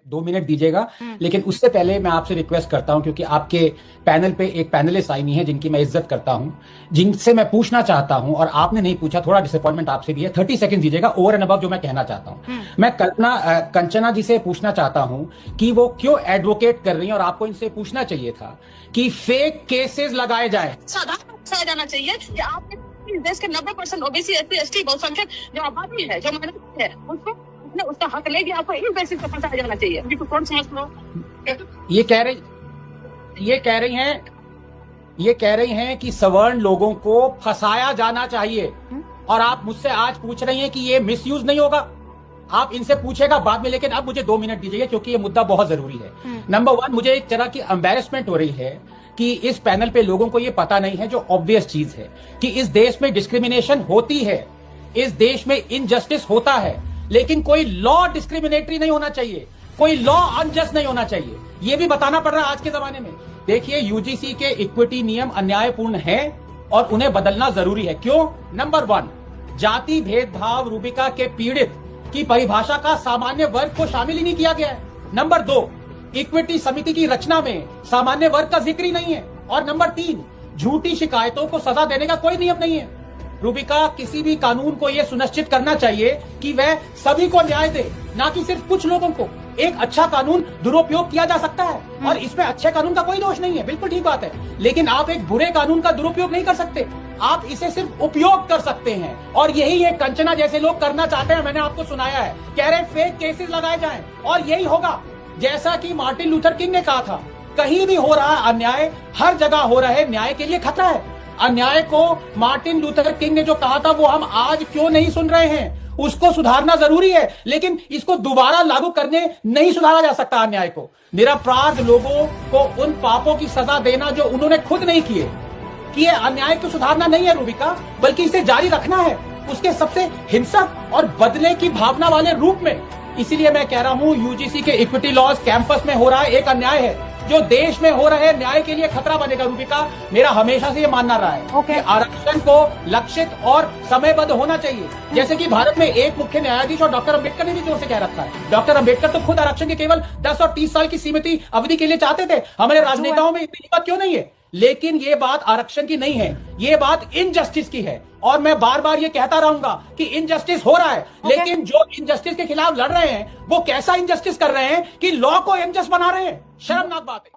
2 minute दीजिएगा, लेकिन उससे पहले मैं आपसे रिक्वेस्ट करता हूं, क्योंकि आपके पैनल पे एक पैनलिस्ट आई नहीं है जिनकी मैं इज्जत करता हूं, जिनसे मैं पूछना चाहता हूं और आपने नहीं पूछा, थोड़ा डिसअपॉइंटमेंट आपसे भी है। 30 सेकंड दीजिएगा ओवर एंड अबव जो मैं कहना चाहता हूं। मैं कंचना जी से पूछना चाहता हूं कि वो क्यों एडवोकेट कर रही हैं, और आपको इनसे पूछना चाहिए था कि फेक केसेस लगाए जाए। जाना चाहिए कि आपके देश के 90% ओबीसी एससी एसटी बहुसंख्यक जो आबादी है, जो माइनॉरिटी है, उसको उसका हक लेगी, आपको इस बेसिस पर फंसाया जाना चाहिए। कौन समझ लो ये कह रही हैं कि सवर्ण लोगों को फंसाया जाना चाहिए, और आप मुझसे आज पूछ रही हैं कि ये मिसयूज नहीं होगा। आप इनसे पूछेगा बाद में, लेकिन अब मुझे 2 मिनट दीजिए क्योंकि ये मुद्दा बहुत जरूरी है। नंबर 1, मुझे एक तरह की एम्बैरेसमेंट हो रही है कि इस पैनल पे लोगों को ये पता नहीं है, जो ऑब्वियस चीज है, कि इस देश में डिस्क्रिमिनेशन होती है, इस देश में इनजस्टिस होता है, लेकिन कोई लॉ डिस्क्रिमिनेटरी नहीं होना चाहिए, कोई लॉ अनजस्ट नहीं होना चाहिए। ये भी बताना पड़ रहा है आज के जमाने में। देखिए, यूजीसी के इक्विटी नियम अन्यायपूर्ण हैं और उन्हें बदलना जरूरी है। क्यों? नंबर 1, जाति भेदभाव रूबिका के पीड़ित की परिभाषा का सामान्य वर्ग को शामिल ही नहीं किया गया है। नंबर 2, इक्विटी समिति की रचना में सामान्य वर्ग का जिक्र ही नहीं है। और नंबर 3, झूठी शिकायतों को सजा देने का कोई नियम नहीं है। रूबिका, किसी भी कानून को यह सुनिश्चित करना चाहिए कि वह सभी को न्याय दे, ना कि सिर्फ कुछ लोगों को। एक अच्छा कानून दुरुपयोग किया जा सकता है और इसमें अच्छे कानून का कोई दोष नहीं है, बिल्कुल ठीक बात है, लेकिन आप एक बुरे कानून का दुरुपयोग नहीं कर सकते, आप इसे सिर्फ उपयोग कर सकते हैं। और यही ये कंचना जैसे लोग करना चाहते हैं। मैंने आपको सुनाया है, कह रहे फेक केसेस लगाए जाएं, और यही होगा। जैसा कि मार्टिन लूथर किंग ने कहा था, कहीं भी हो रहा अन्याय, हर जगह हो रहे न्याय के लिए खतरा है। अन्याय को मार्टिन लूथर किंग ने जो कहा था वो हम आज क्यों नहीं सुन रहे हैं? उसको सुधारना जरूरी है, लेकिन इसको दोबारा लागू करने नहीं सुधारा जा सकता अन्याय को। निरपराध लोगों को उन पापों की सजा देना जो उन्होंने खुद नहीं किए, कि अन्याय को सुधारना नहीं है रूबिका, बल्कि इसे जारी रखना है, उसके सबसे हिंसक और बदले की भावना वाले रूप में। इसीलिए मैं कह रहा हूं, यूजीसी के इक्विटी लॉज कैंपस में हो रहा है एक अन्याय है, जो देश में हो रहे न्याय के लिए खतरा बनेगा। रूबिका, मेरा हमेशा से ये मानना रहा है कि आरक्षण को लक्षित और समयबद्ध होना चाहिए। जैसे कि भारत में एक मुख्य न्यायाधीश और डॉक्टर अंबेडकर ने भी जोर से कह रखा है। डॉक्टर अंबेडकर तो खुद आरक्षण के केवल 10 और 30 साल की सीमित अवधि के लिए चाहते थे। हमारे राजनेताओं में इतनी हिम्मत क्यों नहीं है? लेकिन ये बात आरक्षण की नहीं है, ये बात इनजस्टिस की है। और मैं बार बार ये कहता रहूंगा कि इनजस्टिस हो रहा है, लेकिन जो इनजस्टिस के खिलाफ लड़ रहे हैं वो कैसा इनजस्टिस कर रहे हैं कि लॉ को इनजस्ट बना रहे हैं। शर्मनाक बात है।